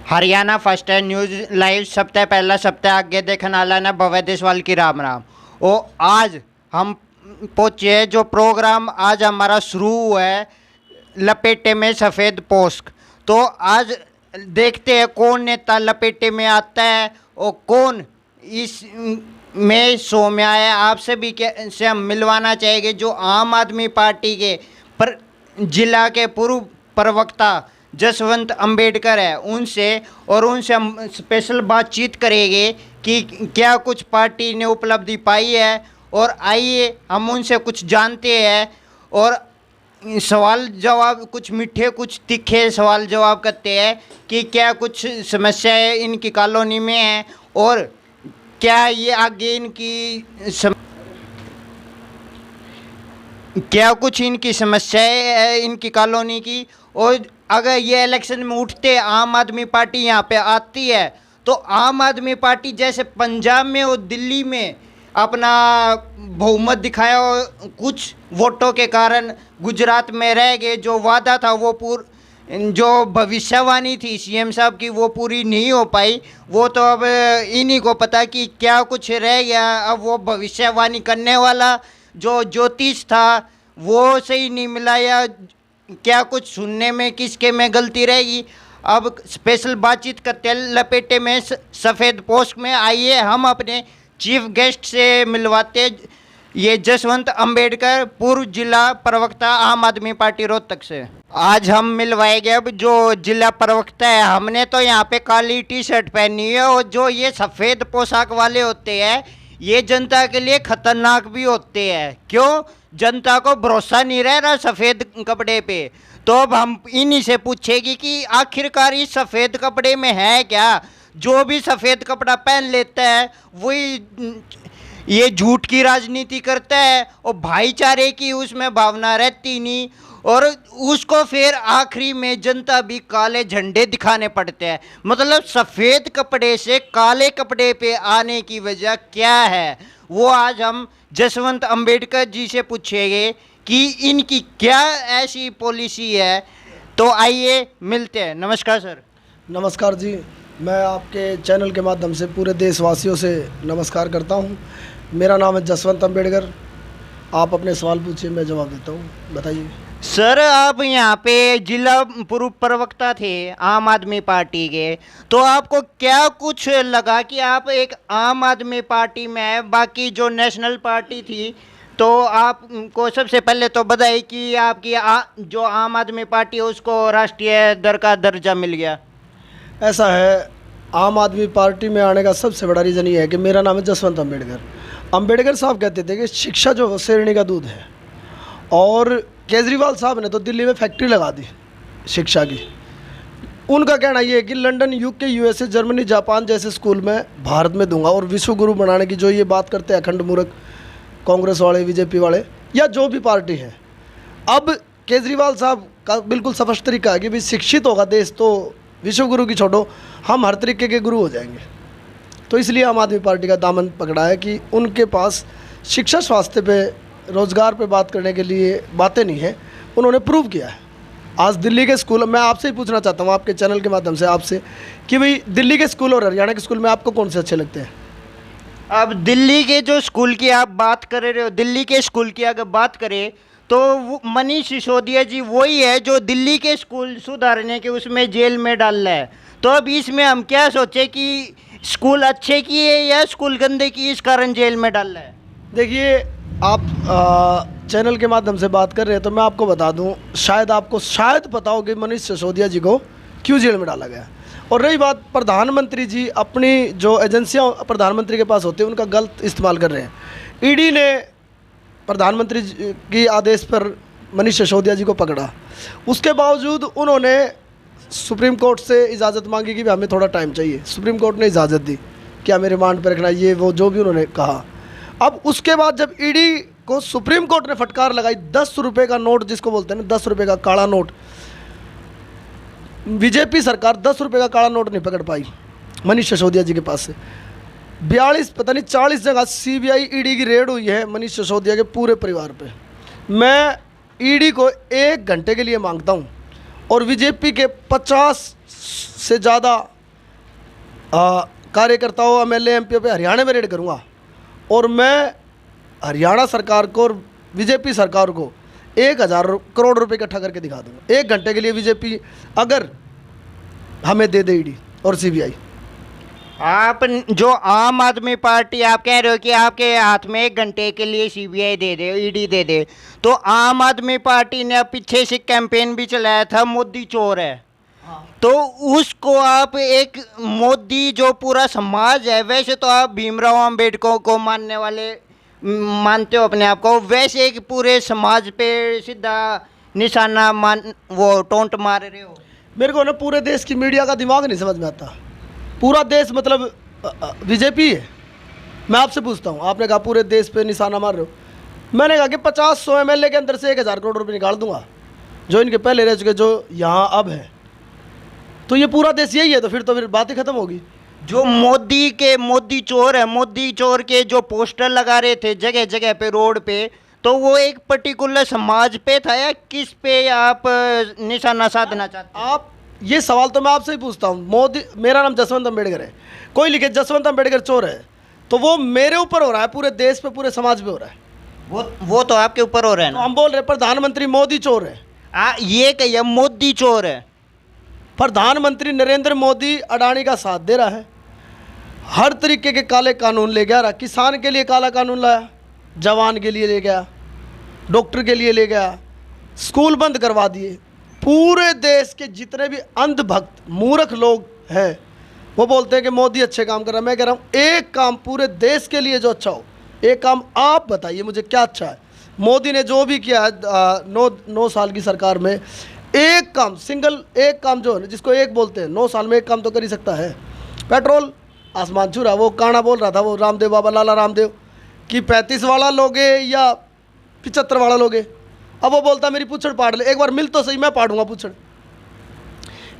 Haryana first है news live सप्ताह पहला सप्ताह आगे देखने वाला ना भव्य देशवाल की राम राम। ओ आज हम पहुँचे जो प्रोग्राम आज हमारा शुरू हुआ है लपेटे में सफ़ेद पोस्क। तो आज देखते हैं कौन नेता लपेटे में आता है और कौन इस में शो में आया। आप सभी के से हम मिलवाना चाहेंगे जो आम आदमी पार्टी के पर जिला के पूर्व प्रवक्ता जसवंत अंबेडकर है उनसे, और उनसे हम स्पेशल बातचीत करेंगे कि क्या कुछ पार्टी ने उपलब्धि पाई है। और आइए हम उनसे कुछ जानते हैं और सवाल जवाब कुछ मीठे कुछ तीखे सवाल जवाब करते हैं कि क्या कुछ समस्याएं इनकी कॉलोनी में हैं और क्या ये आगे इनकी क्या कुछ इनकी समस्याएं है इनकी कॉलोनी की। और अगर ये इलेक्शन में उठते आम आदमी पार्टी यहाँ पे आती है तो आम आदमी पार्टी जैसे पंजाब में और दिल्ली में अपना बहुमत दिखाया और कुछ वोटों के कारण गुजरात में रह गए, जो वादा था वो जो भविष्यवाणी थी सीएम साहब की वो पूरी नहीं हो पाई। वो तो अब इन्हीं को पता कि क्या कुछ रह गया। अब वो भविष्यवाणी करने वाला जो ज्योतिष था वो सही नहीं मिला या क्या कुछ सुनने में किसके में गलती रहेगी। अब स्पेशल बातचीत करते हैं लपेटे में सफ़ेद पोस्ट में। आइए हम अपने चीफ गेस्ट से मिलवाते ये जसवंत अंबेडकर पूर्व जिला प्रवक्ता आम आदमी पार्टी रोहतक से। आज हम मिलवाएंगे अब जो जिला प्रवक्ता है। हमने तो यहाँ पे काली टी शर्ट पहनी है और जो ये सफ़ेद पोशाक वाले होते हैं ये जनता के लिए खतरनाक भी होते हैं। क्यों? जनता को भरोसा नहीं रह रहा सफ़ेद कपड़े पे। तो अब हम इन्हीं से पूछेगी कि आखिरकार इस सफ़ेद कपड़े में है क्या। जो भी सफ़ेद कपड़ा पहन लेता है वही ये झूठ की राजनीति करता है और भाईचारे की उसमें भावना रहती नहीं, और उसको फिर आखिरी में जनता भी काले झंडे दिखाने पड़ते हैं। मतलब सफ़ेद कपड़े से काले कपड़े पे आने की वजह क्या है वो आज हम जसवंत अंबेडकर जी से पूछेंगे कि इनकी क्या ऐसी पॉलिसी है। तो आइए मिलते हैं। नमस्कार सर। नमस्कार जी, मैं आपके चैनल के माध्यम से पूरे देशवासियों से नमस्कार करता हूं। मेरा नाम है जसवंत अंबेडकर। आप अपने सवाल पूछिए, मैं जवाब देता हूं। बताइए सर। आप यहाँ पे जिला पूर्व प्रवक्ता थे आम आदमी पार्टी के, तो आपको क्या कुछ लगा कि आप एक आम आदमी पार्टी में है, बाकी जो नेशनल पार्टी थी तो आपको सबसे पहले तो बधाई कि आपकी जो आम आदमी पार्टी है उसको राष्ट्रीय दर का दर्जा मिल गया। ऐसा है, आम आदमी पार्टी में आने का सबसे बड़ा रीज़न ये है कि मेरा नाम है जसवंत अंबेडकर। अंबेडकर साहब कहते थे कि शिक्षा जो शेरनी का दूध है, और केजरीवाल साहब ने तो दिल्ली में फैक्ट्री लगा दी शिक्षा की। उनका कहना ये है कि London, UK, USA, Germany, Japan जैसे स्कूल में भारत में दूंगा। और विश्व गुरु बनाने की जो ये बात करते हैं अखंड मूर्ख कांग्रेस वाले, बीजेपी वाले या जो भी पार्टी है। अब केजरीवाल साहब का बिल्कुल स्पष्ट तरीका है कि भाई शिक्षित होगा देश तो विश्व गुरु की छोड़ो, हम हर तरीके के गुरु हो जाएंगे। तो इसलिए आम आदमी पार्टी का दामन पकड़ा है कि उनके पास शिक्षा, स्वास्थ्य पे, रोज़गार पे बात करने के लिए बातें नहीं हैं। उन्होंने प्रूव किया है। आज दिल्ली के स्कूल, मैं आपसे ही पूछना चाहता हूँ आपके चैनल के माध्यम से आपसे कि भाई दिल्ली के स्कूल और हरियाणा के स्कूल में आपको कौन से अच्छे लगते हैं? अब दिल्ली के जो स्कूल की आप बात कर रहे हो, दिल्ली के स्कूल की अगर बात करें तो मनीष सिसोदिया जी वही है जो दिल्ली के स्कूल सुधारने के उसमें जेल में डाल रहा है। तो अब इसमें हम क्या सोचे कि स्कूल अच्छे किए या स्कूल गंदे की इस कारण जेल में डाल रहा है? देखिए, आप चैनल के माध्यम से बात कर रहे हैं तो मैं आपको बता दूं, शायद आपको पता हो कि मनीष सिसोदिया जी को क्यों जेल में डाला गया। और रही बात, प्रधानमंत्री जी अपनी जो एजेंसियां प्रधानमंत्री के पास होती हैं उनका गलत इस्तेमाल कर रहे हैं। ईडी ने प्रधानमंत्री के आदेश पर मनीष सिसोदिया जी को पकड़ा, उसके बावजूद उन्होंने सुप्रीम कोर्ट से इजाज़त मांगी कि हमें थोड़ा टाइम चाहिए। सुप्रीम कोर्ट ने इजाज़त दी कि हमें रिमांड पर रखना, ये वो जो भी उन्होंने कहा। अब उसके बाद जब ईडी को सुप्रीम कोर्ट ने फटकार लगाई, 10 रुपये का नोट जिसको बोलते हैं ना, 10 रुपये का काला नोट, बीजेपी सरकार 10 रुपये का काला नोट नहीं पकड़ पाई मनीष सिसोदिया जी के पास से। 42 पता नहीं 40 जगह सीबीआई ईडी की रेड हुई है मनीष सिसोदिया के पूरे परिवार पे। मैं ईडी को 1 घंटे के लिए मांगता हूँ और बीजेपी के 50 से ज़्यादा कार्यकर्ताओं MLA MP पे हरियाणा में रेड करूँगा और मैं हरियाणा सरकार को और बीजेपी सरकार को 1000 करोड़ रुपए इकट्ठा करके दिखा दूंगा। 1 घंटे के लिए बीजेपी अगर हमें दे ईडी और CBI। आप जो आम आदमी पार्टी आप कह रहे हो कि आपके हाथ में 1 घंटे के लिए CBI दे दे, ईडी दे दे, तो आम आदमी पार्टी ने पीछे से कैंपेन भी चलाया था मोदी चोर है। तो उसको आप एक मोदी जो पूरा समाज है, वैसे तो आप भीमराव अंबेडकर को मानने वाले मानते हो अपने आप को, वैसे एक पूरे समाज पे सीधा निशाना वो टोंट मार रहे हो। मेरे को ना पूरे देश की मीडिया का दिमाग नहीं समझ में आता। पूरा देश मतलब बीजेपी है। मैं आपसे पूछता हूँ, आपने कहा पूरे देश पे निशाना मार रहे हो। मैंने कहा कि 50-100 MLA के अंदर से 1000 करोड़ रुपये निकाल दूंगा जो इनके पहले रह चुके, जो यहाँ अब है। तो ये पूरा देश यही है, तो फिर बात ही खत्म होगी। जो मोदी चोर है, मोदी चोर के जो पोस्टर लगा रहे थे जगह जगह पे रोड पे, तो वो एक पर्टिकुलर समाज पे था या किस पे आप निशाना साधना चाहते हैं? आप ये सवाल तो मैं आपसे ही पूछता हूँ। मोदी, मेरा नाम जसवंत अम्बेडकर है, कोई लिखे जसवंत अम्बेडकर चोर है, तो वो मेरे ऊपर हो रहा है, पूरे देश पे पूरे समाज पे हो रहा है। वो तो आपके ऊपर हो रहा है तो ना। हम बोल रहे प्रधानमंत्री मोदी चोर है। ये कहिए मोदी चोर है। प्रधानमंत्री नरेंद्र मोदी अडानी का साथ दे रहा है, हर तरीके के काले कानून ले गया। किसान के लिए काला कानून लाया, जवान के लिए ले गया, डॉक्टर के लिए ले गया, स्कूल बंद करवा दिए। पूरे देश के जितने भी अंधभक्त मूर्ख लोग हैं वो बोलते हैं कि मोदी अच्छे काम कर रहा है। मैं कह रहा हूँ एक काम पूरे देश के लिए जो अच्छा हो, एक काम आप बताइए मुझे क्या अच्छा है। मोदी ने जो भी किया है 9 साल की सरकार में, एक काम एक काम जो है जिसको एक बोलते हैं, 9 साल में एक काम तो कर ही सकता है। पेट्रोल आसमान छू रहा। वो काना बोल रहा था, वो रामदेव बाबा लाला रामदेव, कि 35 वाला लोगे या 75 वाला लोगे। अब वो बोलता मेरी पूछड़ पाड़ ले, एक बार मिल तो सही, मैं पाड़ूंगा पूछड़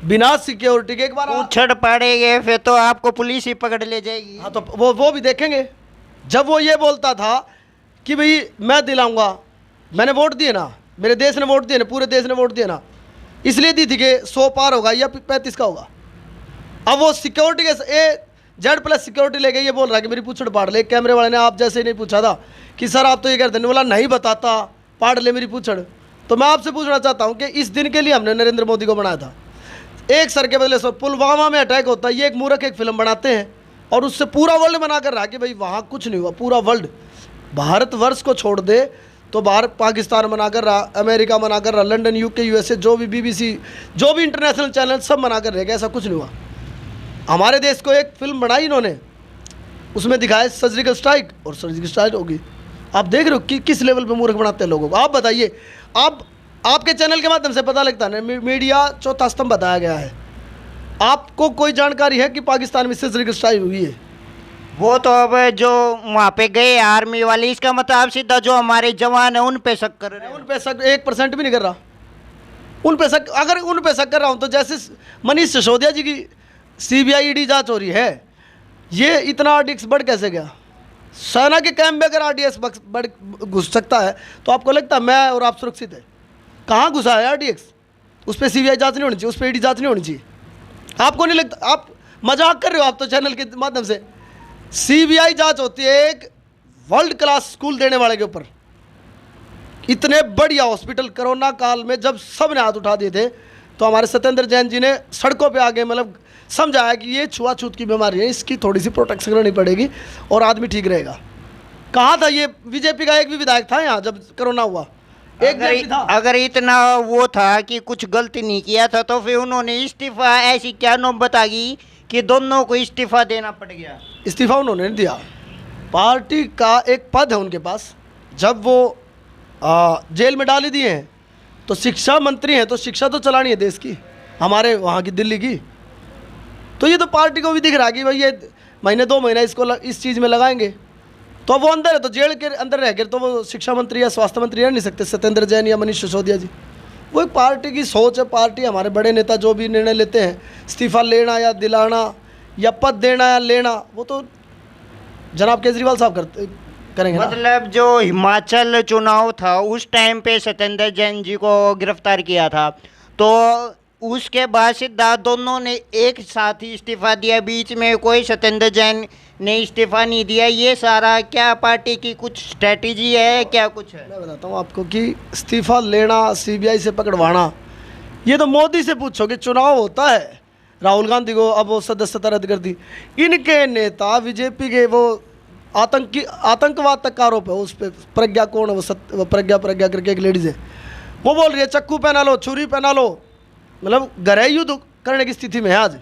बिना सिक्योरिटी के। एक बार पूछड़ पाड़ेंगे फिर तो आपको पुलिस ही पकड़ ले जाएगी। हाँ, तो वो भी देखेंगे। जब वो ये बोलता था कि भाई मैं दिलाऊंगा, मैंने वोट दिए ना, मेरे देश ने वोट दिए ना, पूरे देश ने वोट दिए ना, इसलिए दी थी कि 100 पार होगा या 35 का होगा। अब वो सिक्योरिटी के Z+ सिक्योरिटी ले गई, ये बोल रहा है कि मेरी पूछड़ पाड़ ले। कैमरे वाले ने आप जैसे ही नहीं पूछा था कि सर आप तो ये कहते हैं, बोला नहीं बताता, पाड़ ले मेरी पूछड़। तो मैं आपसे पूछना चाहता हूँ कि इस दिन के लिए हमने नरेंद्र मोदी को बनाया था। एक सर के बदले 100। पुलवामा में अटैक होता है, ये एक मूर्ख एक फिल्म बनाते हैं और उससे पूरा वर्ल्ड बना कर रहा कि भाई वहाँ कुछ नहीं हुआ। पूरा वर्ल्ड भारतवर्ष को छोड़ दे तो भारत पाकिस्तान मना कर रहा, अमेरिका मना कर रहा, लंदन UK USA जो भी BBC जो भी इंटरनेशनल चैनल सब मना कर रहेगा, ऐसा कुछ नहीं हुआ। हमारे देश को एक फिल्म बनाई इन्होंने, उसमें दिखाया सर्जिकल स्ट्राइक, और सर्जिकल स्ट्राइक होगी। आप देख रहे हो कि किस लेवल पे मूर्ख बनाते हैं लोगों को। आप बताइए, आपके चैनल के माध्यम से पता लगता है ना, मीडिया चौथा स्तंभ बताया गया है। आपको कोई जानकारी है कि पाकिस्तान में सर्जिकल स्ट्राइक हुई है? वो तो अब जो वहाँ पे गए आर्मी वाले, इसका मतलब सीधा जो हमारे जवान है उन पे शक कर रहे हैं। उन पे शक 1% भी नहीं कर रहा। उन पे शक, अगर उन पे शक कर रहा हूँ तो जैसे मनीष सिसोदिया जी की CBI ED जांच हो रही है, ये इतना RDX बढ़ कैसे गया? सेना के कैंप में अगर RDX बढ़ घुस सकता है तो आपको लगता है मैं और आप सुरक्षित है? कहाँ घुसा है RDX? उस पर CBI जांच नहीं होनी चाहिए, उस पर ED जांच नहीं होनी चाहिए। आपको नहीं लगता? आप मजाक कर रहे हो आप तो चैनल के माध्यम से। CBI जांच होती है एक वर्ल्ड क्लास स्कूल देने वाले के ऊपर। इतने बढ़िया हॉस्पिटल कोरोना काल में जब सब ने हाथ उठा दिए थे तो हमारे सत्येंद्र जैन जी ने सड़कों पे आगे मतलब समझाया कि ये छुआछूत की बीमारी है, इसकी थोड़ी सी प्रोटेक्शन करनी पड़ेगी और आदमी ठीक रहेगा। कहाँ था ये? बीजेपी का एक भी विधायक था यहाँ जब कोरोना हुआ? अगर इतना वो था कि कुछ गलती नहीं किया था तो फिर उन्होंने इस्तीफा, ऐसी क्या नौबत आ गई कि दोनों को इस्तीफा देना पड़ गया? इस्तीफा उन्होंने नहीं दिया, पार्टी का एक पद है उनके पास। जब वो जेल में डाल ही दिए हैं तो शिक्षा मंत्री हैं, तो शिक्षा तो चलानी है देश की, हमारे वहाँ की दिल्ली की। तो ये तो पार्टी को भी दिख रहा है कि भाई ये महीने 2 महीने इसको इस चीज़ में लगाएंगे। तो वो अंदर है, तो जेल के अंदर रह कर तो वो शिक्षा मंत्री या स्वास्थ्य मंत्री रह नहीं सकते सत्येंद्र जैन या मनीष सिसोदिया जी। वो एक पार्टी की सोच है। पार्टी, हमारे बड़े नेता जो भी निर्णय लेते हैं, इस्तीफा लेना या दिलाना या पद देना या लेना, वो तो जनाब केजरीवाल साहब करेंगे। मतलब जो हिमाचल चुनाव था उस टाइम पे सत्येंद्र जैन जी को गिरफ्तार किया था, तो उसके बाद सिद्धार्थ दोनों ने एक साथ ही इस्तीफा दिया, बीच में कोई सत्येंद्र जैन ने इस्तीफा नहीं दिया। ये सारा क्या पार्टी की कुछ स्ट्रेटजी है, क्या कुछ है? मैं बताता हूँ आपको कि इस्तीफा लेना, सीबीआई से पकड़वाना, ये तो मोदी से पूछो कि चुनाव होता है। राहुल गांधी को अब वो सदस्यता रद्द कर दी। इनके नेता बीजेपी के वो आतंकवाद तक का आरोप है उस पर। प्रज्ञा कौन है वो प्रज्ञा करके एक लेडीज है, वो बोल रही है चाकू पहना लो, छुरी पहना लो, मतलब गृह युद्ध करने की स्थिति में है आज।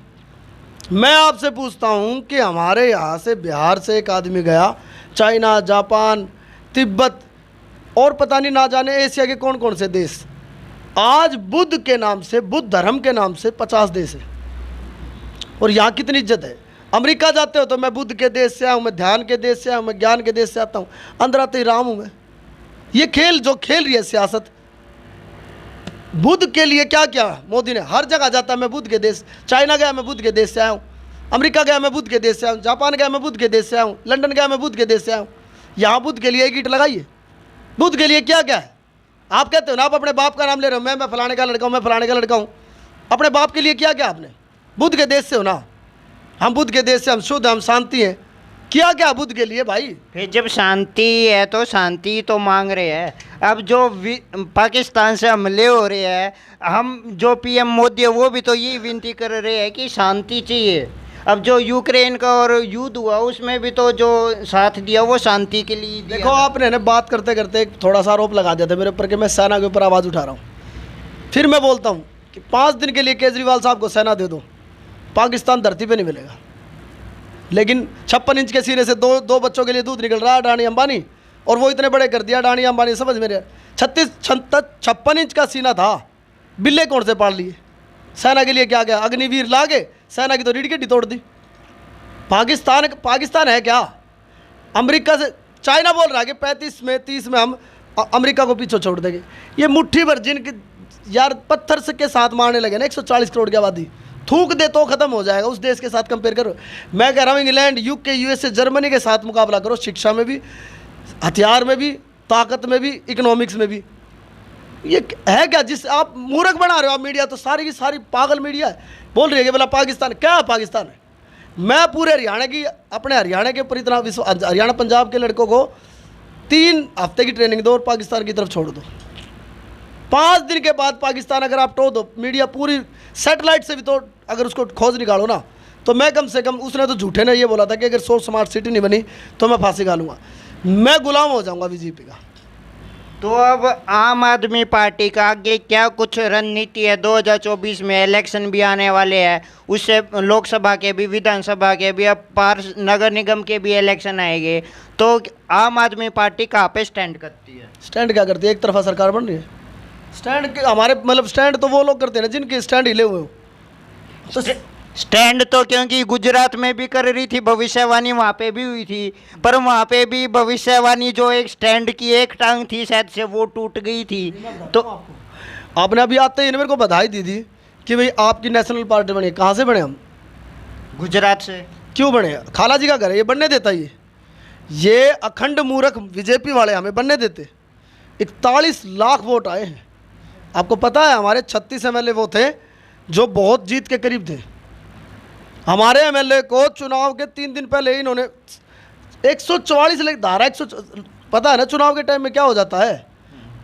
मैं आपसे पूछता हूं कि हमारे यहाँ से बिहार से एक आदमी गया चाइना, जापान, तिब्बत और पता नहीं ना जाने एशिया के कौन कौन से देश। आज बुद्ध के नाम से, बुद्ध धर्म के नाम से 50 देश है और यहाँ कितनी इज्जत है। अमेरिका जाते हो तो मैं बुद्ध के देश से आया हूँ, मैं ध्यान के देश से आया हूँ, मैं ज्ञान के देश से आता हूँ, अंदर आते ही राम हूँ मैं। ये खेल जो खेल रही है सियासत, बुद्ध के लिए क्या क्या मोदी ने, हर जगह जाता है मैं बुद्ध के देश, चाइना गया मैं बुद्ध के देश से आया हूँ, अमेरिका गया मैं बुद्ध के देश से आया हूँ, जापान गया मैं बुद्ध के देश से आया हूँ, लंदन गया मैं बुद्ध के देश से आया हूँ। यहाँ बुद्ध के लिए एक ईंट लगाइए। बुद्ध के लिए क्या क्या है? आप कहते हो ना, आप अपने बाप का नाम ले रहे हो, मैं फलाने का लड़का हूँ, मैं फलाने का लड़का हूँ। अपने बाप के लिए क्या क्या आपने? बुद्ध के देश से हो ना, हम बुद्ध के देश से, हम शुद्ध, हम शांति हैं। क्या क्या बुद्ध के लिए भाई? फिर जब शांति है तो शांति तो मांग रहे हैं। अब जो पाकिस्तान से हमले हो रहे हैं, हम जो पीएम मोदी है वो भी तो ये विनती कर रहे हैं कि शांति चाहिए। अब जो यूक्रेन का और युद्ध हुआ उसमें भी तो जो साथ दिया वो शांति के लिए दिया। देखो आपने ना बात करते करते थोड़ा सा आरोप लगा दिया था मेरे ऊपर कि मैं सेना के ऊपर आवाज़ उठा रहा हूँ। फिर मैं बोलता हूँ कि 5 दिन के लिए केजरीवाल साहब को सेना दे दो, पाकिस्तान धरती पे नहीं मिलेगा। लेकिन 56 इंच के सीने से दो बच्चों के लिए दूध निकल रहा है अडानी अंबानी, और वो इतने बड़े कर दिया अडानी अंबानी, समझ मेरे। 56 इंच का सीना था, बिल्ले कौन से पाल लिए? सेना के लिए क्या गया? अग्निवीर ला के सेना की तो रीढ़ की हड्डी तोड़ दी। पाकिस्तान है क्या? अमेरिका से, चाइना बोल रहा है कि 35 में 30 में हम अमेरिका को पीछे छोड़ देंगे। ये मुट्ठी भर जिनके यार पत्थर से के साथ मारने लगे ना, 140 करोड़ की आबादी, थूक दे तो ख़त्म हो जाएगा। उस देश के साथ कंपेयर करो। मैं कह रहा हूँ इंग्लैंड, यूके, यूएसए, जर्मनी के साथ मुकाबला करो, शिक्षा में भी, हथियार में भी, ताकत में भी, इकोनॉमिक्स में भी। ये है क्या जिस आप मूर्ख बना रहे हो आप? मीडिया तो सारी की सारी पागल मीडिया है, बोल रही है कि बोला पाकिस्तान क्या है? पाकिस्तान है। मैं पूरे हरियाणा की, अपने हरियाणा के ऊपर इतना हरियाणा पंजाब के लड़कों को 3 हफ्ते की ट्रेनिंग दो और पाकिस्तान की तरफ छोड़ दो। 5 दिन के बाद पाकिस्तान अगर आप टो दो, मीडिया पूरी सैटेलाइट से भी तो अगर उसको खोज निकालो ना, तो मैं कम से कम, उसने तो झूठे ने ये बोला था कि अगर 100 स्मार्ट सिटी नहीं बनी तो मैं फांसी खा मैं गुलाम हो जाऊंगा बीजेपी का। तो अब आम आदमी पार्टी का आगे क्या कुछ रणनीति है? 2024 में इलेक्शन भी आने वाले हैं, उससे लोकसभा के भी, विधानसभा के भी, अब पार्ष नगर निगम के भी इलेक्शन आएंगे, तो आम आदमी पार्टी कहाँ पे स्टैंड करती है? स्टैंड क्या करती है? एक तरफा सरकार बन रही है। स्टैंड हमारे मतलब स्टैंड तो वो लोग करते हैं ना जिनके स्टैंड हिले हुए हो। तो स्टैंड तो क्योंकि गुजरात में भी कर रही थी भविष्यवाणी, वहाँ पे भी हुई थी, पर वहाँ पे भी भविष्यवाणी जो एक स्टैंड की एक टांग थी शायद से वो टूट गई थी। तो आपने अभी आते ही मेरे को बधाई दी थी कि भाई आपकी नेशनल पार्टी बनी। कहाँ से बने हम? गुजरात से। क्यों बने? खाला जी का घर है, ये बनने देता ये अखंड मूर्ख बीजेपी वाले हमें बनने देते। 41 लाख वोट आए हैं। आपको पता है हमारे 36 MLA वो थे जो बहुत जीत के करीब थे। हमारे MLA को चुनाव के 3 दिन पहले ही इन्होंने 144 धारा 100, पता है ना चुनाव के टाइम में क्या हो जाता है,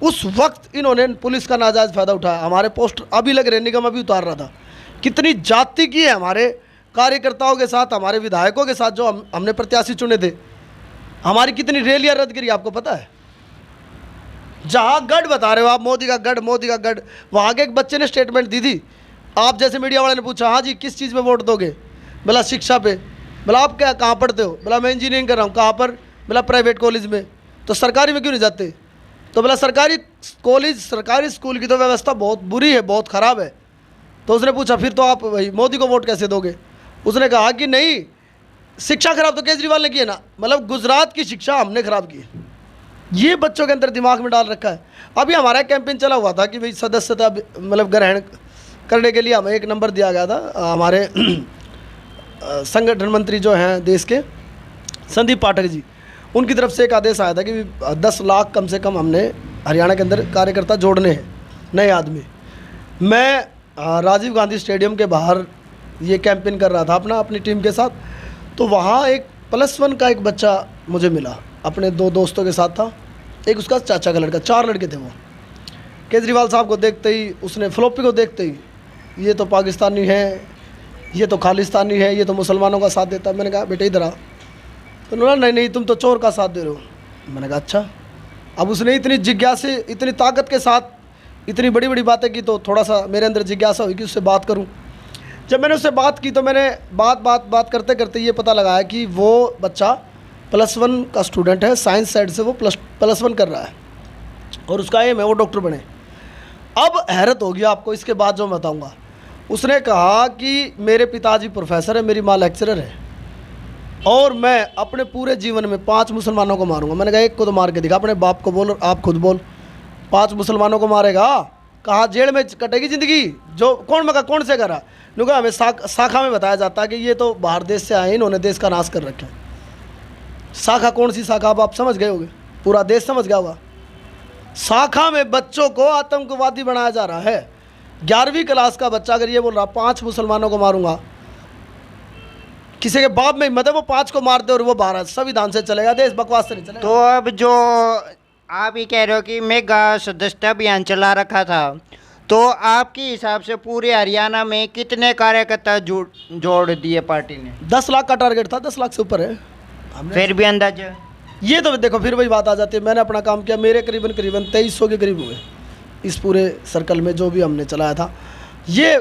उस वक्त इन्होंने पुलिस का नाजायज़ फ़ायदा उठाया। हमारे पोस्टर अभी लग रहे, निगम अभी उतार रहा था। कितनी जाति की है हमारे कार्यकर्ताओं के साथ, हमारे विधायकों के साथ जो हमने प्रत्याशी चुने थे। हमारी कितनी रैलियाँ रद्द करी आपको पता है? जहाँ गढ़ बता रहे हो आप, मोदी का गढ़, मोदी का गढ़, वहाँ के एक बच्चे ने स्टेटमेंट दी थी। आप जैसे मीडिया वाले ने पूछा, हाँ जी किस चीज़ में वोट दोगे? बोला शिक्षा पे। बोला आप क्या कहाँ पढ़ते हो? बोला मैं इंजीनियरिंग कर रहा हूँ। कहाँ पर? बोला प्राइवेट कॉलेज में। तो सरकारी में क्यों नहीं जाते? तो बोला सरकारी कॉलेज, सरकारी स्कूल की तो व्यवस्था बहुत बुरी है, बहुत ख़राब है। तो उसने पूछा फिर तो आप भाई मोदी को वोट कैसे दोगे? उसने कहा कि नहीं, शिक्षा खराब तो केजरीवाल ने की है ना, मतलब गुजरात की शिक्षा हमने खराब की है। ये बच्चों के अंदर दिमाग में डाल रखा है। अभी हमारा कैंपेन चला हुआ था कि भाई सदस्यता मतलब ग्रहण करने के लिए हमें एक नंबर दिया गया था। हमारे संगठन मंत्री जो हैं देश के, संदीप पाठक जी, उनकी तरफ से एक आदेश आया था कि 10 लाख कम से कम हमने हरियाणा के अंदर कार्यकर्ता जोड़ने हैं, नए आदमी। मैं राजीव गांधी स्टेडियम के बाहर ये कैंपेन कर रहा था अपनी टीम के साथ। तो वहाँ एक +1 का एक बच्चा मुझे मिला, अपने 2 दोस्तों के साथ था, एक उसका चाचा का लड़का, 4 लड़के थे वो। केजरीवाल साहब को देखते ही, उसने फ्लॉपी को देखते ही, ये तो पाकिस्तानी है, ये तो खालिस्तानी है, ये तो मुसलमानों का साथ देता है। मैंने कहा बेटा इधर आ। तो उन्होंने नहीं तुम तो चोर का साथ दे रहे हो। मैंने कहा अच्छा। अब उसने इतनी जिज्ञासे, इतनी ताकत के साथ इतनी बड़ी बड़ी बातें की, तो थोड़ा सा मेरे अंदर जिज्ञासा हुई कि उससे बात करूं। जब मैंने उससे बात की तो मैंने बात करते करते ये पता लगाया कि वो बच्चा +1 का स्टूडेंट है, साइंस साइड से वो +1 कर रहा है और उसका एम है वो डॉक्टर बने। अब हैरत होगी आपको इसके बाद जो मैं बताऊँगा। उसने कहा कि मेरे पिताजी प्रोफेसर है, मेरी माँ लेक्चरर है और मैं अपने पूरे जीवन में 5 मुसलमानों को मारूंगा। मैंने कहा एक को तो मार के दिखा, अपने बाप को बोल और आप खुद बोल। 5 मुसलमानों को मारेगा, कहा जेल में कटेगी ज़िंदगी। जो कौन से करा? नुका हमें शाखा में बताया जाता है कि ये तो बाहर देश से आए, इन्होंने देश का नाश कर रखा है। शाखा कौन सी शाखा? अब आप समझ गए होंगे, पूरा देश समझ गया होगा। शाखा में बच्चों को आतंकवादी बनाया जा रहा है। 11वीं क्लास का बच्चा अगर ये बोल रहा 5 मुसलमानों को मारूंगा, किसी के बाप में हिम्मत है वो 5 को मार दे और वो बाहर संविधान से चलेगा, देश बकवास से नहीं चलेगा। तो अब जो आप ही कह रहे हो कि मेगा सदस्यता अभियान चला रखा था, तो आपके हिसाब से पूरे हरियाणा में कितने कार्यकर्ता जोड़ दिए पार्टी ने? 10 लाख का टारगेट था, 10 लाख से ऊपर है। फिर भी अंदाजा ये तो देखो फिर वही बात आ जाती है। मैंने अपना काम किया, मेरे करीबन 2300 के करीब हुए इस पूरे सर्कल में जो भी हमने चलाया था। ये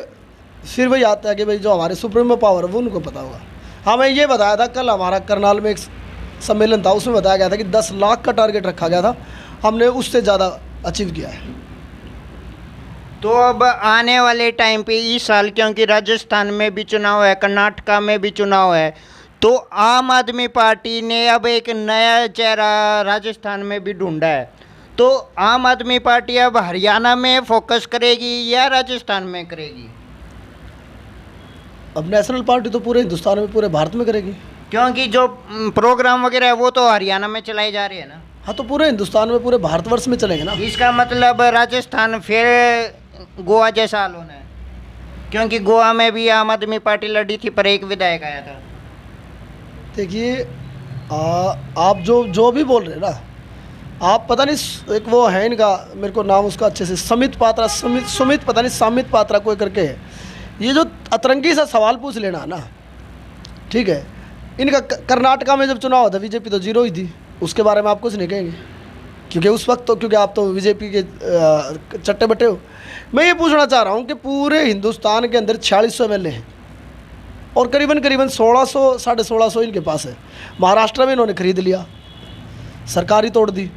फिर वही आता है कि भाई जो हमारे सुप्रीमो पावर है वो उनको पता होगा। हाँ, मैं ये बताया था, कल हमारा करनाल में एक सम्मेलन था, उसमें बताया गया था कि 10 लाख का टारगेट रखा गया था, हमने उससे ज़्यादा अचीव किया है। तो अब आने वाले टाइम पे इस साल, क्योंकि राजस्थान में भी चुनाव है, कर्नाटका में भी चुनाव है, तो आम आदमी पार्टी ने अब एक नया चेहरा राजस्थान में भी ढूंढा है। तो आम आदमी पार्टी अब हरियाणा में फोकस करेगी या राजस्थान में करेगी? अब नेशनल पार्टी तो पूरे हिंदुस्तान में, पूरे भारत में करेगी, क्योंकि जो प्रोग्राम वगैरह है वो तो हरियाणा में चलाई जा रही है ना। हाँ, तो पूरे हिंदुस्तान में, पूरे भारतवर्ष में चलेंगे ना। इसका मतलब राजस्थान फिर गोवा जैसा हाल होना है, क्योंकि गोवा में भी आम आदमी पार्टी लड़ी थी पर एक विधायक आया था। देखिए, आप जो भी बोल रहे हैं ना, आप पता नहीं, एक वो है इनका, मेरे को नाम उसका अच्छे से, सुमित पता नहीं सामित पात्रा कोई करके है। ये जो अतरंगी सा सवाल पूछ लेना ना, ठीक है। इनका कर्नाटका में जब चुनाव हुआ था बीजेपी तो 0 ही थी, उसके बारे में आप कुछ नहीं कहेंगे क्योंकि उस वक्त तो, क्योंकि आप तो बीजेपी के चट्टे बट्टे हो। मैं ये पूछना चाह रहा हूँ कि पूरे हिंदुस्तान के अंदर 4600 MLA हैं और करीबन 1600 1650 इनके पास है। महाराष्ट्र में इन्होंने खरीद लिया, सरकार ही तोड़ दी।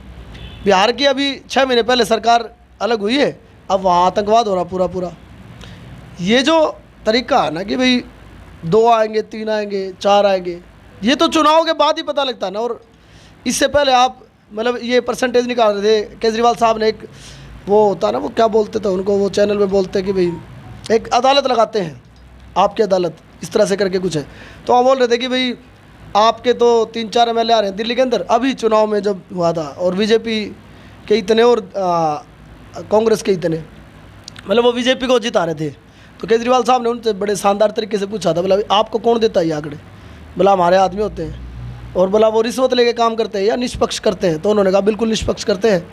बिहार की अभी 6 महीने पहले सरकार अलग हुई है, अब वहाँ आतंकवाद हो रहा पूरा। ये जो तरीका है ना कि भाई 2 आएंगे, 3 आएंगे, 4 आएंगे, ये तो चुनाव के बाद ही पता लगता है ना। और इससे पहले आप मतलब ये परसेंटेज निकाल रहे थे। केजरीवाल साहब ने एक वो होता ना, वो क्या बोलते थे उनको, वो चैनल में बोलते कि भाई एक अदालत लगाते हैं, आपकी अदालत, इस तरह से करके कुछ है। तो हम बोल रहे थे कि भाई आपके तो 3-4 MLA आ रहे हैं दिल्ली के अंदर, अभी चुनाव में जब हुआ था, और बीजेपी के इतने और कांग्रेस के इतने, मतलब वो बीजेपी को जिता रहे थे। तो केजरीवाल साहब ने उनसे बड़े शानदार तरीके से पूछा था, बोला आपको कौन देता है ये आंकड़े? बोला हमारे आदमी होते हैं। और बोला वो रिश्वत लेके काम करते हैं या निष्पक्ष करते हैं? तो उन्होंने कहा बिल्कुल निष्पक्ष करते हैं।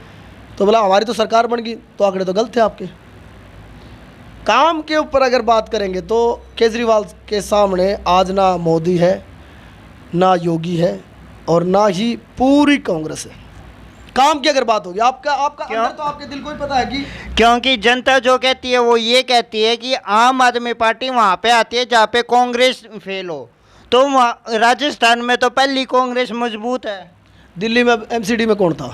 तो बोला हमारी तो सरकार बन गई, तो आंकड़े तो गलत थे आपके। काम के ऊपर अगर बात करेंगे तो केजरीवाल के सामने आज ना मोदी है, ना योगी है, और ना ही पूरी कांग्रेस है। काम की अगर बात होगी, आपका अंदर तो आपके दिल को ही पता है कि, क्योंकि जनता जो कहती है वो ये कहती है कि आम आदमी पार्टी वहाँ पे आती है जहाँ पे कांग्रेस फेल हो। तो वहाँ राजस्थान में तो पहली कांग्रेस मजबूत है। दिल्ली में MCD में कौन था?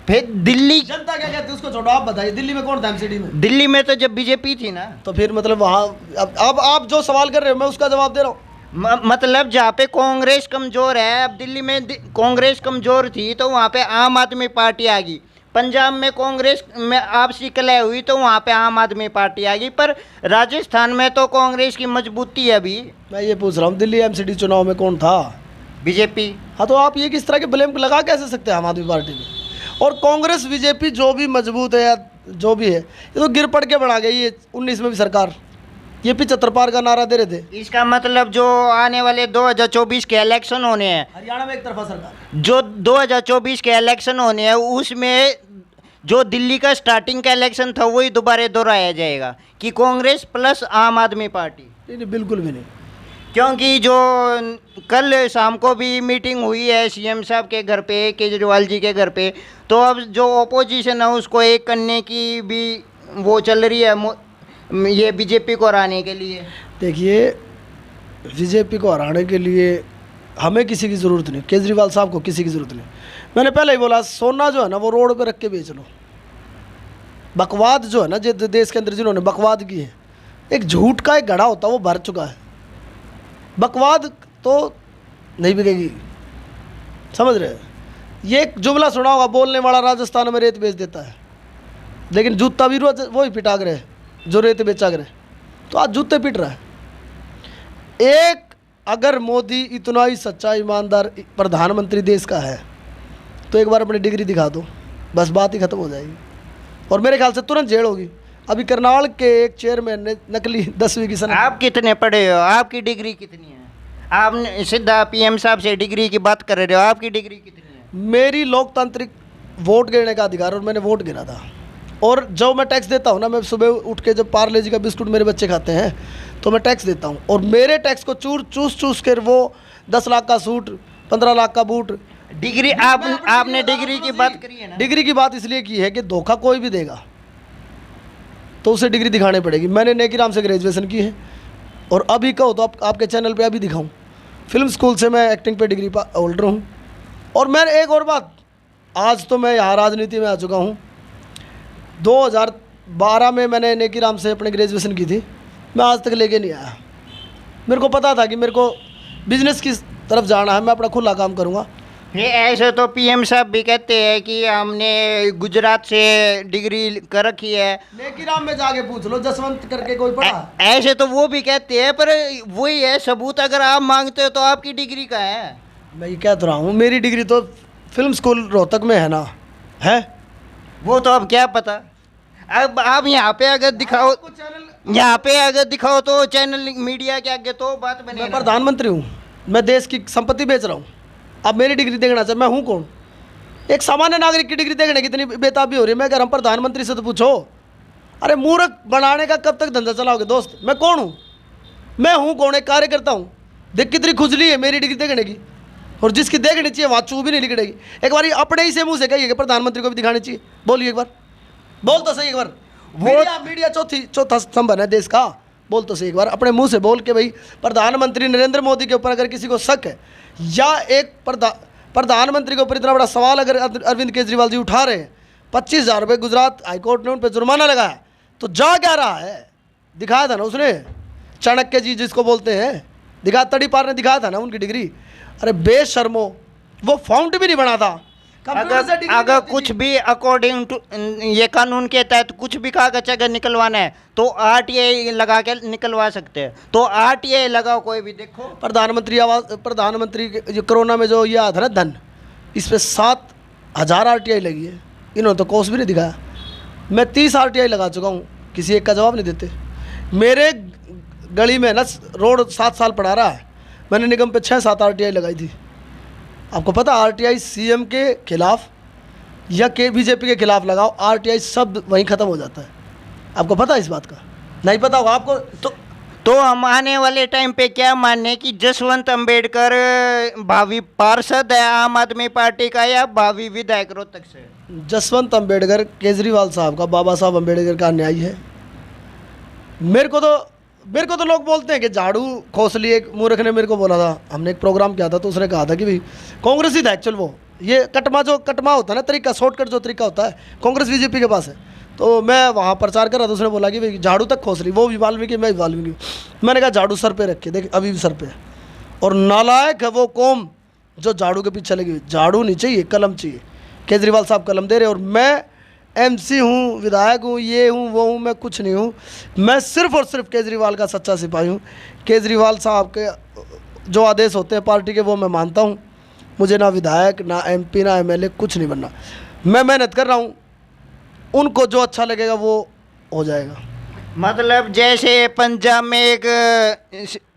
फिर दिल्ली जनता क्या कहती है उसको छोड़ो, आप बताइए दिल्ली में कौन था MCD में? दिल्ली में तो जब बीजेपी थी ना। तो फिर मतलब वहाँ अब आप जो सवाल कर रहे हो मैं उसका जवाब दे रहा हूँ। मतलब जहाँ पे कांग्रेस कमज़ोर है, अब दिल्ली में कांग्रेस कमज़ोर थी तो वहाँ पे आम आदमी पार्टी आ गई। पंजाब में कांग्रेस में आपसी कलह हुई तो वहाँ पे आम आदमी पार्टी आ गई। पर राजस्थान में तो कांग्रेस की मजबूती है अभी। मैं ये पूछ रहा हूँ दिल्ली MCD चुनाव में कौन था? बीजेपी। हाँ, तो आप ये किस तरह के ब्लेम लगा कैसे सकते हैं आम आदमी पार्टी में? और कांग्रेस बीजेपी जो भी मजबूत है या जो भी है, ये तो गिर पड़ के बना गई ये 19 में भी सरकार, ये 75 पार का नारा दे रहे थे। इसका मतलब जो आने वाले 2024 के इलेक्शन होने हैं, हरियाणा में एक तरफा सरकार, जो 2024 के इलेक्शन होने हैं उसमें जो दिल्ली का स्टार्टिंग का इलेक्शन था वही दोबारा दोहराया जाएगा कि कांग्रेस प्लस आम आदमी पार्टी। नहीं नहीं बिल्कुल भी नहीं। क्योंकि जो कल शाम को भी मीटिंग हुई है सीएम साहब के घर पे, केजरीवाल जी के घर पे, तो अब जो ओपोजिशन है उसको एक करने की भी वो चल रही है, ये बीजेपी को हराने के लिए। देखिए बीजेपी को हराने के लिए हमें किसी की ज़रूरत नहीं, केजरीवाल साहब को किसी की ज़रूरत नहीं। मैंने पहले ही बोला, सोना जो है ना वो रोड पे रख के बेच लो। बकवाद जो है ना, जो देश के अंदर जिन्होंने बकवाद की है, एक झूठ का एक घड़ा होता है वो भर चुका है। बकवाद तो नहीं बिकेगी, समझ रहे हैं। ये एक जुमला सुना होगा, बोलने वाला राजस्थान में रेत बेच देता है, लेकिन जूता भी वही पिटा करे जो रेत बेचा करे। तो आज जूते पिट रहा है। एक अगर मोदी इतना ही सच्चा ईमानदार प्रधानमंत्री देश का है तो एक बार अपनी डिग्री दिखा दो, बस बात ही खत्म हो जाएगी। और मेरे ख्याल से तुरंत जेल होगी। अभी करनाल के एक चेयरमैन ने नकली 10वीं की सनद। आप कितने पढ़े हो, आपकी डिग्री कितनी है? आपने सीधा पीएम साहब से डिग्री की बात कर रहे हो, आपकी डिग्री कितनी है? मेरी लोकतांत्रिक वोट गिरने का अधिकार, और मैंने वोट गिरा था। और जो मैं टैक्स देता हूँ ना, मैं सुबह उठ के जब पार्ले जी का बिस्कुट मेरे बच्चे खाते हैं तो मैं टैक्स देता हूँ, और मेरे टैक्स को चूस कर वो 10 लाख का सूट, 15 लाख का बूट। डिग्री आपने डिग्री की बात करी है ना? डिग्री की बात इसलिए की है कि धोखा कोई भी देगा तो उसे डिग्री दिखानी पड़ेगी। मैंने नेकीराम से ग्रेजुएशन की है, और अभी कहो तो आपके चैनल पे अभी दिखाऊं, फिल्म स्कूल से मैं एक्टिंग पे डिग्री होल्डर हूँ। और मैं एक और बात, आज तो मैं यहाँ राजनीति में आ चुका हूँ। 2012 में मैंने नेकीराम से अपनी ग्रेजुएशन की थी, मैं आज तक लेके नहीं आया। मेरे को पता था कि मेरे को बिजनेस की तरफ जाना है, मैं अपना खुला काम करूँगा। ये ऐसे तो पीएम साहब भी कहते हैं कि हमने गुजरात से डिग्री कर रखी है। नेकीराम में जाके पूछ लो, जसवंत करके कोई पढ़ा? ऐसे तो वो भी कहते हैं, पर वही है सबूत अगर आप मांगते हो तो आपकी डिग्री का है। मैं ये कह तो रहा हूँ, मेरी डिग्री तो फिल्म स्कूल रोहतक में है ना, है वो तो अब क्या पता। अब आप यहाँ पे अगर दिखाओ, यहाँ पे अगर दिखाओ तो चैनल मीडिया के आगे तो बात बने। मैं प्रधानमंत्री हूँ, मैं देश की संपत्ति बेच रहा हूँ। अब मेरी डिग्री देखना चाहिए, मैं हूँ कौन? एक सामान्य नागरिक की डिग्री देखने कितनी बेताबी हो रही है। मैं कह रहा हूँ प्रधानमंत्री से तो पूछो। अरे मूर्ख बनाने का कब तक धंधा चलाओगे दोस्त? मैं कौन हूँ? मैं हूँ कौन? एक कार्यकर्ता हूँ। देख कितनी खुजली है मेरी डिग्री देखने की, और जिसकी देखनी चाहिए वहाँ चू भी नहीं निकलेगी। एक बार अपने ही से मुँह से कहिए कि प्रधानमंत्री को भी दिखानी चाहिए। बोलिए एक बार, बोल तो सही एक बार। मीडिया चौथा स्तंभ है देश का। बोल तो सही एक बार, अपने मुंह से बोल के भाई प्रधानमंत्री नरेंद्र मोदी के ऊपर अगर किसी को शक है, या एक प्रधानमंत्री के ऊपर इतना बड़ा सवाल अगर अरविंद केजरीवाल जी उठा रहे हैं, 25,000 रुपये गुजरात हाईकोर्ट ने उन पर जुर्माना लगाया, तो जा क्या रहा है? दिखाया था ना उसने, चाणक्य जी जिसको बोलते हैं, दिखा तड़ीपार ने दिखाया था ना उनकी डिग्री। अरे बेशर्मो, वो फाउंट भी नहीं बना था। अगर कुछ भी अकॉर्डिंग टू ये कानून के तहत कुछ भी कागज अगर निकलवाना है तो RTI लगा के निकलवा सकते हैं। तो RTI लगाओ कोई भी। देखो प्रधानमंत्री जो कोरोना में जो ये आया था ना धन, इस पर 7,000 RTI लगी है। इन्होंने तो कोर्स भी नहीं दिखाया। मैं 30 RTI लगा चुका हूँ, किसी एक का जवाब नहीं देते। मेरे गली में ना रोड 7 साल पड़ा रहा है, मैंने निगम पे 6-7 RTI लगाई थी। आपको पता RTI CM के खिलाफ या बीजेपी के खिलाफ लगाओ, RTI शब्द वहीं ख़त्म हो जाता है। आपको पता है इस बात का? नहीं पता होगा आपको। तो हम आने वाले टाइम पे क्या मानने कि जसवंत अंबेडकर भावी पार्षद है आम आदमी पार्टी का या भावी विधायक रोहतक से? जसवंत अंबेडकर केजरीवाल साहब का, बाबा साहब अंबेडकर का अन्यायी है। मेरे को तो लोग बोलते हैं कि झाड़ू खोसली। एक मूर्ख ने मेरे को बोला था, हमने एक प्रोग्राम किया था तो उसने कहा था कि भाई कांग्रेस ही था एक्चुअल वो, ये कटमा होता है ना तरीका, शॉर्टकट जो तरीका होता है, कांग्रेस बीजेपी के पास है। तो मैं वहाँ प्रचार कर रहा था, उसने बोला कि भाई झाड़ू तक खोसली, वो भी वाल्मीकि, मैं भी वाल्मीकि। मैंने कहा झाड़ू सर पे रखे, देख अभी भी सर पे है। और नालायक है वो कौम जो झाड़ू के पीछे लगी हुई। झाड़ू नहीं चाहिए, कलम चाहिए। केजरीवाल साहब कलम दे रहे, और मैं MC हूँ, विधायक हूँ, ये हूँ वो हूँ, मैं कुछ नहीं हूँ। मैं सिर्फ और सिर्फ केजरीवाल का सच्चा सिपाही हूँ। केजरीवाल साहब के जो आदेश होते हैं पार्टी के, वो मैं मानता हूँ। मुझे ना विधायक, ना MP, ना MLA कुछ नहीं बनना। मैं मेहनत कर रहा हूँ, उनको जो अच्छा लगेगा वो हो जाएगा। मतलब जैसे पंजाब में एक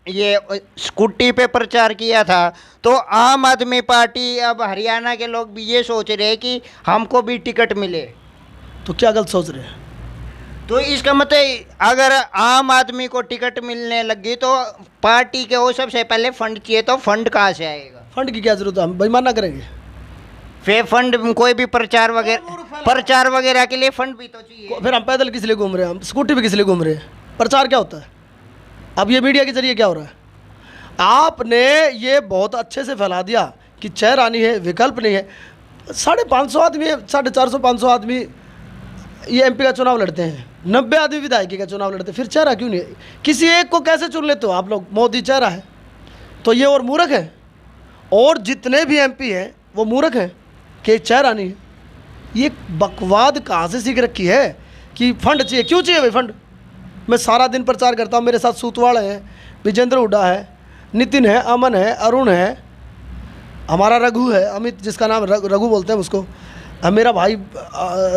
ये स्कूटी पे प्रचार किया था, तो आम आदमी पार्टी अब हरियाणा के लोग भी ये सोच रहे हैं कि हमको भी टिकट मिले। तो क्या गलत सोच रहे हैं? तो इसका मतलब अगर आम आदमी को टिकट मिलने लगी तो पार्टी के वो सबसे पहले फंड चाहिए, तो फंड कहाँ से आएगा? फंड की क्या जरूरत है, हम बेईमान ना करेंगे। फिर फंड कोई भी प्रचार वगैरह के लिए फंड भी तो चाहिए। फिर हम पैदल किस लिए घूम रहे हैं, हम स्कूटी पे किस लिए घूम रहे हैं? प्रचार क्या होता है? अब ये मीडिया के जरिए क्या हो रहा है? आपने ये बहुत अच्छे से फैला दिया कि चेहरा नहीं है, विकल्प नहीं है। 550 आदमी, 450 500 आदमी ये एमपी का चुनाव लड़ते हैं, 90 आदमी विधायकी का चुनाव लड़ते हैं, फिर चेहरा क्यों नहीं है? किसी एक को कैसे चुन लेते हो आप लोग? मोदी चेहरा है तो ये और मूर्ख है, और जितने भी एमपी हैं वो मूर्ख हैं कि चेहरा नहीं है। ये बकवाद कहाँ से सीख रखी है कि फंड चाहिए? क्यों चाहिए भाई फंड? मैं सारा दिन प्रचार करता हूँ, मेरे साथ सूतवाड़ है, विजेंद्र हुड्डा है, नितिन है, अमन है, अरुण है, हमारा रघु है, अमित जिसका नाम रघु बोलते हैं उसको, मेरा भाई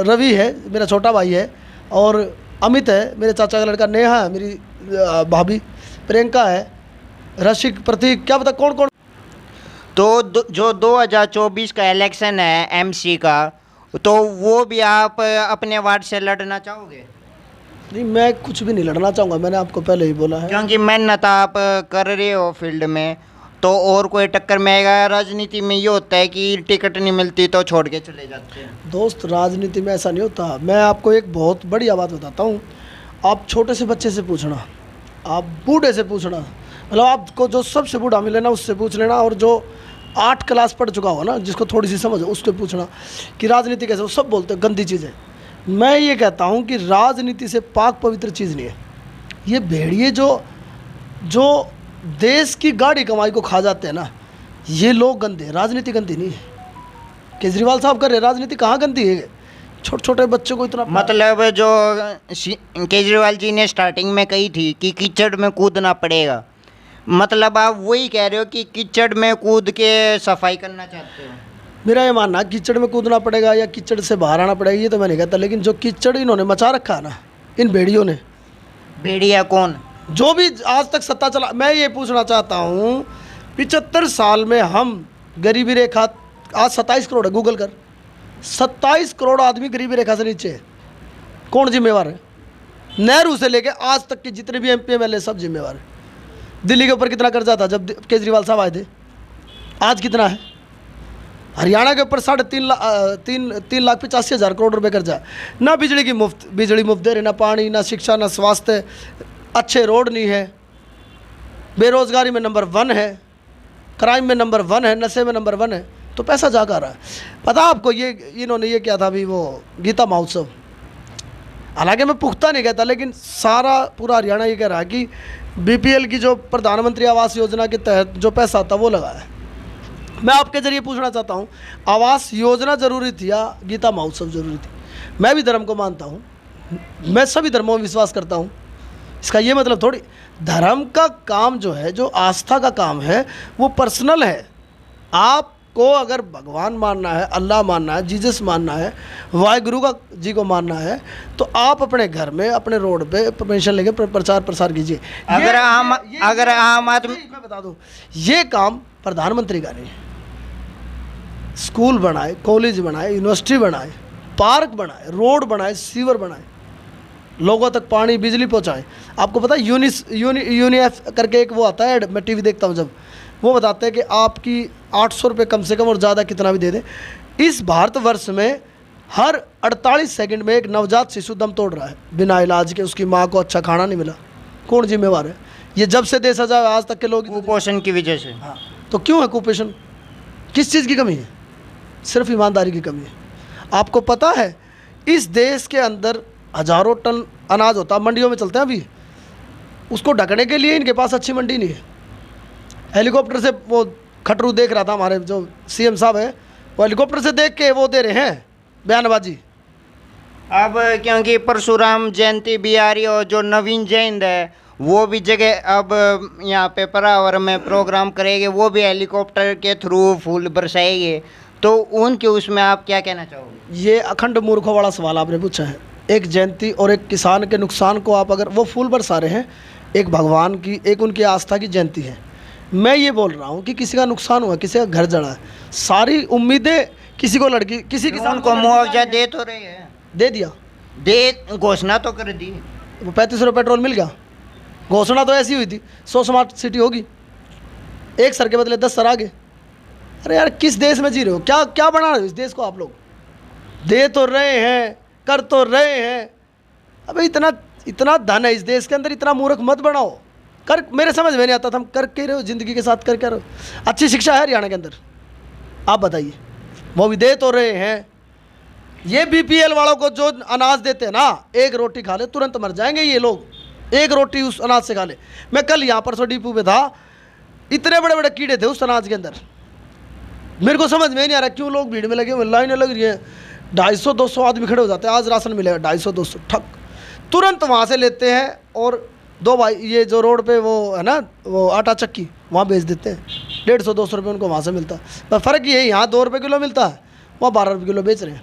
रवि है, मेरा छोटा भाई है, और अमित है मेरे चाचा का लड़का, नेहा है मेरी भाभी, प्रियंका है, रशिक, प्रतीक, क्या पता कौन कौन। तो जो 2024 का इलेक्शन है एमसी का, तो वो भी आप अपने वार्ड से लड़ना चाहोगे? नहीं, मैं कुछ भी नहीं लड़ना चाहूँगा, मैंने आपको पहले ही बोला है। क्योंकि मेहनत आप कर रहे हो फील्ड में, तो और कोई टक्कर में आएगा। राजनीति में ये होता है कि टिकट नहीं मिलती तो छोड़ के चले जाते हैं। दोस्त, राजनीति में ऐसा नहीं होता। मैं आपको एक बहुत बढ़िया बात बताता हूँ। आप छोटे से बच्चे से पूछना, आप बूढ़े से पूछना, मतलब आपको जो सबसे बूढ़ा मिले ना उससे पूछ लेना, और जो 8 क्लास पढ़ चुका हो ना, जिसको थोड़ी सी समझ हो, उससे पूछना कि राजनीति कैसे, वो सब बोलते हैं गंदी चीज़ है। मैं ये कहता हूँ कि राजनीति से पाक पवित्र चीज़ नहीं है। ये भेड़िए जो देश की गाड़ी कमाई को खा जाते हैं ना, ये लोग गंदे हैं। राजनीति गंदी नहीं है। केजरीवाल साहब कर रहे, राजनीति कहाँ गंदी है? छोटे छोटे बच्चों को इतना, मतलब जो केजरीवाल जी ने स्टार्टिंग में कही थी कि कीचड़ में कूदना पड़ेगा, मतलब आप वही कह रहे हो कि कीचड़ में कूद के सफाई करना चाहते हो? मेरा ये मानना, कीचड़ में कूदना पड़ेगा या कीचड़ से बाहर आना पड़ेगा ये तो मैं नहीं कहता, लेकिन जो कीचड़ इन्होंने मचा रखा है ना, इन भेड़ियों ने। भेड़िया कौन? जो भी आज तक सत्ता चला। मैं ये पूछना चाहता हूँ, 75 साल में हम गरीबी रेखा, आज 27 करोड़ है, गूगल कर, 27 करोड़ आदमी गरीबी रेखा से नीचे है। कौन जिम्मेवार है? नेहरू से लेके आज तक के जितने भी MP MLA सब जिम्मेवार है। दिल्ली के ऊपर कितना कर्जा था जब केजरीवाल साहब आए थे? आज कितना है? हरियाणा के ऊपर 3,85,000 करोड़ रुपए कर्जा है। ना बिजली मुफ्त दे रहे, ना पानी, ना शिक्षा, ना स्वास्थ्य, अच्छे रोड नहीं है, बेरोजगारी में नंबर 1 है, क्राइम में नंबर 1 है, नशे में नंबर 1 है। तो पैसा जा कर रहा है। पता आपको ये इन्होंने ये किया था अभी वो गीता महोत्सव, हालांकि मैं पुख्ता नहीं कहता, लेकिन सारा पूरा हरियाणा ये कह रहा है कि BPL की जो प्रधानमंत्री आवास योजना के तहत जो पैसा था वो लगा है। मैं आपके जरिए पूछना चाहता हूँ, आवास योजना ज़रूरी थी या गीता महोत्सव ज़रूरी थी? मैं भी धर्म को मानता हूँ, मैं सभी धर्मों में विश्वास करता हूँ। इसका ये मतलब थोड़ी, धर्म का काम जो है, जो आस्था का काम है, वो पर्सनल है। आपको अगर भगवान मानना है, अल्लाह मानना है, जीसस मानना है, वाहिगुरु का जी को मानना है, तो आप अपने घर में, अपने रोड पे परमिशन लेके प्रचार प्रसार कीजिए। अगर आम आदमी, मैं बता दूँ, ये काम प्रधानमंत्री का नहीं है। स्कूल बनाए, कॉलेज बनाए, यूनिवर्सिटी बनाए, पार्क बनाए, रोड बनाए, सीवर बनाए, लोगों तक पानी बिजली पहुंचाए। आपको पता है यूनिएफ करके एक वो आता है, मैं TV देखता हूं जब, वो बताते हैं कि आपकी 800 रुपये कम से कम और ज़्यादा कितना भी दे दें, इस भारतवर्ष में हर 48 सेकंड में एक नवजात शिशु दम तोड़ रहा है बिना इलाज के। उसकी माँ को अच्छा खाना नहीं मिला। कौन जिम्मेवार है? ये जब से देश आजाद आज तक के लोग कुपोषण की वजह से। हाँ, तो क्यों है कुपोषण? किस चीज़ की कमी है? सिर्फ ईमानदारी की कमी है। आपको पता है इस देश के अंदर हज़ारों टन अनाज होता, मंडियों में चलते हैं अभी, उसको ढकने के लिए इनके पास अच्छी मंडी नहीं है। हेलीकॉप्टर से वो खटरू देख रहा था, हमारे जो CM साहब है, वो हेलीकॉप्टर से देख के वो दे रहे हैं बयानबाजी। अब क्योंकि परशुराम जयंती भी आ रही है और जो नवीन जयंत है वो भी जगह अब यहाँ पे परावर में प्रोग्राम करेंगे, वो भी हेलीकॉप्टर के थ्रू फूल बरसाएंगे। तो उनके उसमें आप क्या कहना चाहोगे? ये अखंड मूर्खों वाला सवाल आपने पूछा है। एक जयंती और एक किसान के नुकसान को आप अगर वो फूल बरसा रहे हैं, एक भगवान की, एक उनकी आस्था की जयंती है। मैं ये बोल रहा हूँ कि किसी का नुकसान हुआ, किसी का घर जड़ा है, सारी उम्मीदें किसी को लड़की, किसी किसान को मुआवजा दे तो रहे हैं, दे दिया, दे घोषणा तो कर दी। वो 35 रुपये पेट्रोल मिल गया, घोषणा तो ऐसी हुई थी 100 स्मार्ट सिटी होगी, एक सर के बदले 10 सर आ गए। अरे यार किस देश में जी रहे हो? क्या क्या बना रहे हो इस देश को आप लोग? दे तो रहे हैं, कर तो रहे हैं, अबे इतना धन है इस देश के अंदर, इतना मूर्ख मत बनाओ। कर, मेरे समझ में नहीं आता था, हम कर के रहे हो जिंदगी के साथ, कर रहे हो। अच्छी शिक्षा है हरियाणा के अंदर, आप बताइए, वो भी दे तो रहे हैं। ये बीपीएल वालों को जो अनाज देते हैं ना, एक रोटी खा ले तुरंत मर जाएंगे ये लोग, एक रोटी उस अनाज से खा ले। मैं कल यहाँ पर डिपू पे था, इतने बड़े बड़े कीड़े थे उस अनाज के अंदर, मेरे को समझ में नहीं आ रहा क्यों लोग भीड़ में लगे हुए, लाइनें लग रही है, 250-200 आदमी खड़े हो जाते हैं, आज राशन मिलेगा 250-200, ठक तुरंत वहाँ से लेते हैं और दो भाई ये जो रोड पे वो है ना, वो आटा चक्की, वहाँ बेच देते हैं, 150-200 रुपये उनको वहाँ से मिलता है। पर फ़र्क ये है, यहाँ 2 रुपये किलो मिलता है, वहाँ 12 रुपये किलो बेच रहे हैं।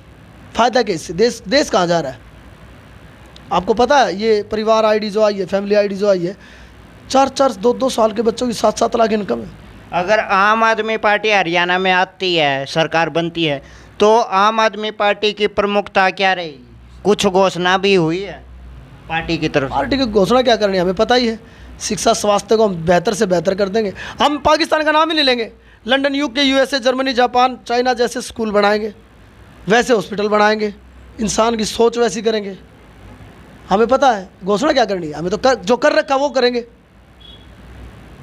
फ़ायदा क्या इससे? देश कहाँ जा रहा है? आपको पता है ये परिवार आईडी जो आई है, फैमिली आईडी जो आई है, 4-4, 2-2 साल के बच्चों की 7-7 लाख इनकम है। अगर आम आदमी पार्टी हरियाणा में आती है, सरकार बनती है, तो आम आदमी पार्टी की प्रमुखता क्या रहेगी? कुछ घोषणा भी हुई है पार्टी की तरफ से? पार्टी की घोषणा क्या करनी है हमें पता ही है। शिक्षा स्वास्थ्य को हम बेहतर से बेहतर कर देंगे, हम पाकिस्तान का नाम ही नहीं लेंगे, London, UK, USA, Germany, Japan, China जैसे स्कूल बनाएंगे, वैसे हॉस्पिटल बनाएंगे, इंसान की सोच वैसी करेंगे। हमें पता है घोषणा क्या करनी है, हमें तो जो कर रखा वो करेंगे।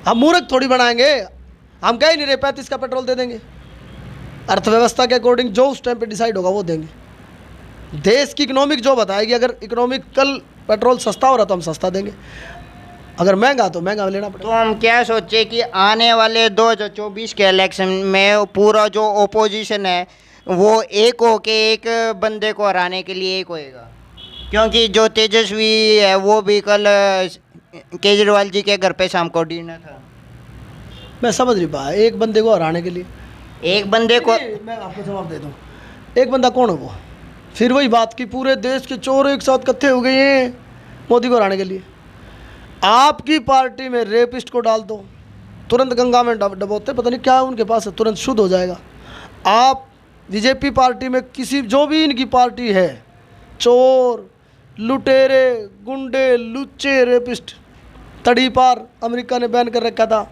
हम मूर्ख थोड़ी बनाएंगे, हम कह ही नहीं रहे 35 का पेट्रोल दे देंगे, अर्थव्यवस्था के अकॉर्डिंग जो उस टाइम पे डिसाइड होगा वो देंगे। देश की इकोनॉमिक जो बताएगी, अगर इकोनॉमिक कल पेट्रोल सस्ता हो रहा तो हम सस्ता देंगे, अगर महंगा तो महंगा लेना पड़ेगा। तो हम क्या सोचे कि आने वाले 2024 के इलेक्शन में पूरा जो ओपोजिशन है वो एक होके एक बंदे को हराने के लिए एक होएगा, क्योंकि जो तेजस्वी है वो भी कल केजरीवाल जी के घर पे शाम को डिनर था। मैं समझ नहीं पाया, एक बंदे को हराने के लिए एक बंदे को, मैं आपको जवाब दे दूँ, एक बंदा कौन है वो? फिर वही बात की पूरे देश के चोर एक साथ इकट्ठे हो गए हैं मोदी को हराने के लिए। आपकी पार्टी में रेपिस्ट को डाल दो, तुरंत गंगा में डबोते, पता नहीं क्या उनके पास है, तुरंत शुद्ध हो जाएगा। आप बीजेपी पार्टी में किसी, जो भी इनकी पार्टी है, चोर, लुटेरे, गुंडे, लुच्चे, रेपिस्ट, तड़ी पार अमेरिका ने बैन कर रखा था,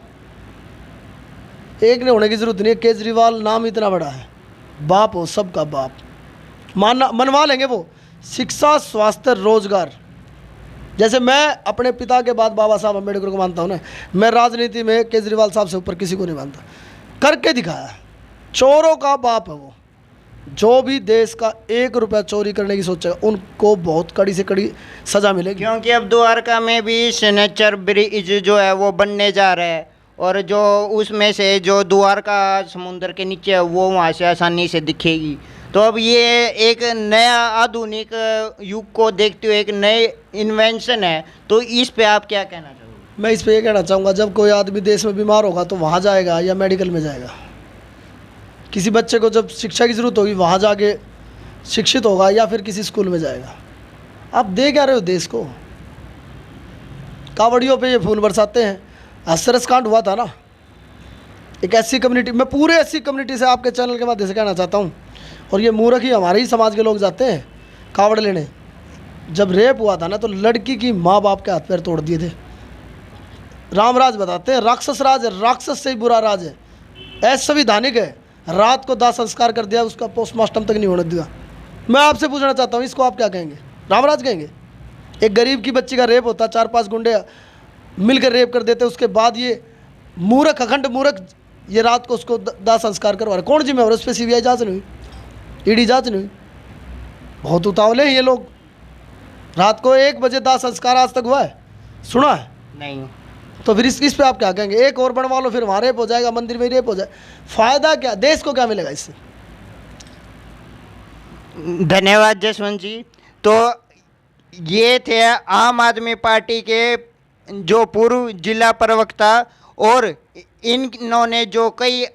एक ने होने की ज़रूरत नहीं है। केजरीवाल नाम इतना बड़ा है, बाप हो सबका बाप, मनवा लेंगे वो। शिक्षा, स्वास्थ्य, रोजगार, जैसे मैं अपने पिता के बाद बाबा साहब अम्बेडकर को मानता हूँ ना, मैं राजनीति में केजरीवाल साहब से ऊपर किसी को नहीं मानता। करके दिखाया, चोरों का बाप है वो। जो भी देश का 1 रुपया चोरी करने की सोचेगा उनको बहुत कड़ी से कड़ी सज़ा मिलेगी। क्योंकि अब द्वारका में भी सिग्नेचर ब्रिज जो है वो बनने जा रहा है, और जो उसमें से जो द्वारका समुद्र के नीचे है वो वहाँ से आसानी से दिखेगी। तो अब ये एक नया आधुनिक युग को देखते हुए एक नए इन्वेंशन है, तो इस पे आप क्या कहना चाहोगे? मैं इस पे ये कहना चाहूँगा, जब कोई आदमी देश में बीमार होगा तो वहाँ जाएगा या मेडिकल में जाएगा? किसी बच्चे को जब शिक्षा की ज़रूरत होगी वहाँ जाके शिक्षित होगा या फिर किसी स्कूल में जाएगा? आप दे क्या रहे हो देश को? कावड़ियों पे ये फूल बरसाते हैं। हाथरस कांड हुआ था ना, एक ऐसी कम्युनिटी, मैं पूरे ऐसी कम्युनिटी से आपके चैनल के माध्यम से कहना चाहता हूँ, और ये मूर्ख ही हमारे ही समाज के लोग जाते हैं कावड़ लेने। जब रेप हुआ था ना तो लड़की की माँ बाप के हाथ पैर तोड़ दिए थे। रामराज बताते हैं, राक्षस राज है, राक्षस से ही बुरा राज है, असंवैधानिक है। रात को दाह संस्कार कर दिया, उसका पोस्टमार्टम तक नहीं होने दिया। मैं आपसे पूछना चाहता हूँ, इसको आप क्या कहेंगे? रामराज कहेंगे? एक गरीब की बच्ची का रेप होता, 4-5 गुंडे मिलकर रेप कर देते, उसके बाद ये मूर्ख, अखंड मूर्ख, ये रात को उसको दाह संस्कार करवा रहे। कौन जिम्मेवार? उस पर CBI जांच नहीं हुई, ED जांच नहीं हुई। बहुत उतावले हैं ये लोग। रात को 1 बजे दाह संस्कार आज तक हुआ है? सुना है? नहीं। तो फिर इस पे आप क्या कहेंगे? एक और बनवा लो, फिर वहाँ रेप हो जाएगा, मंदिर में रेप हो जाए, फ़ायदा क्या? देश को क्या मिलेगा इससे? धन्यवाद जसवंत जी। तो ये थे आम आदमी पार्टी के जो पूर्व जिला प्रवक्ता, और इन्होंने जो कई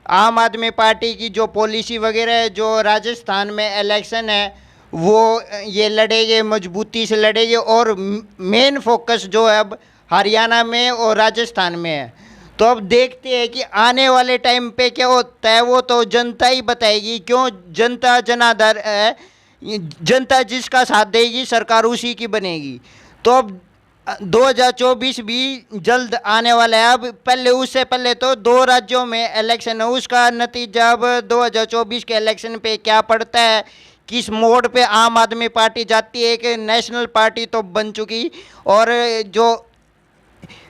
आम आदमी पार्टी की जो पॉलिसी वगैरह है, जो राजस्थान में इलेक्शन है वो ये लड़ेंगे, मजबूती से लड़ेंगे। और मेन फोकस जो है अब हरियाणा में और राजस्थान में है। तो अब देखते हैं कि आने वाले टाइम पे क्या होता है, वो तो जनता ही बताएगी। क्यों, जनता जनाधार है, जनता जिसका साथ देगी सरकार उसी की बनेगी। तो अब 2024 भी जल्द आने वाला है। अब पहले, उससे पहले तो 2 राज्यों में इलेक्शन है, उसका नतीजा अब 2024 के इलेक्शन पे क्या पड़ता है, किस मोड़ पे आम आदमी पार्टी जाती है। एक नेशनल पार्टी तो बन चुकी, और जो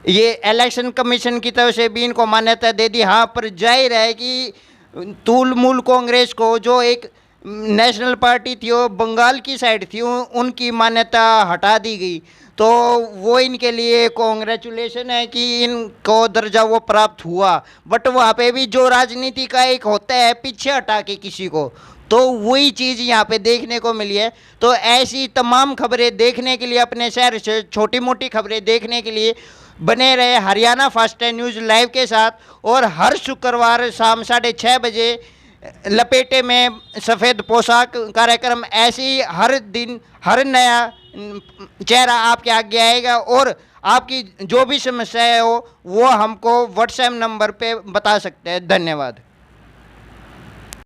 ये इलेक्शन कमीशन की तरफ से भी इनको मान्यता दे दी। हाँ, पर जाहिर है कि तृणमूल कांग्रेस को, जो एक नेशनल पार्टी थी, वो बंगाल की साइड थी, उनकी मान्यता हटा दी गई। तो वो इनके लिए कॉन्ग्रेचुलेशन है कि इनको दर्जा वो प्राप्त हुआ। बट वहाँ पे भी जो राजनीति का एक होता है पीछे हटा के किसी को, तो वही चीज़ यहाँ पे देखने को मिली है। तो ऐसी तमाम खबरें देखने के लिए, अपने शहर से छोटी मोटी खबरें देखने के लिए बने रहे हरियाणा फास्ट न्यूज़ लाइव के साथ। और हर शुक्रवार शाम 6:30 बजे लपेटे में सफ़ेद पोशाक कार्यक्रम, ऐसे ही हर दिन हर नया चेहरा आपके आगे आएगा। और आपकी जो भी समस्या हो वो हमको व्हाट्सएप नंबर पे बता सकते हैं। धन्यवाद।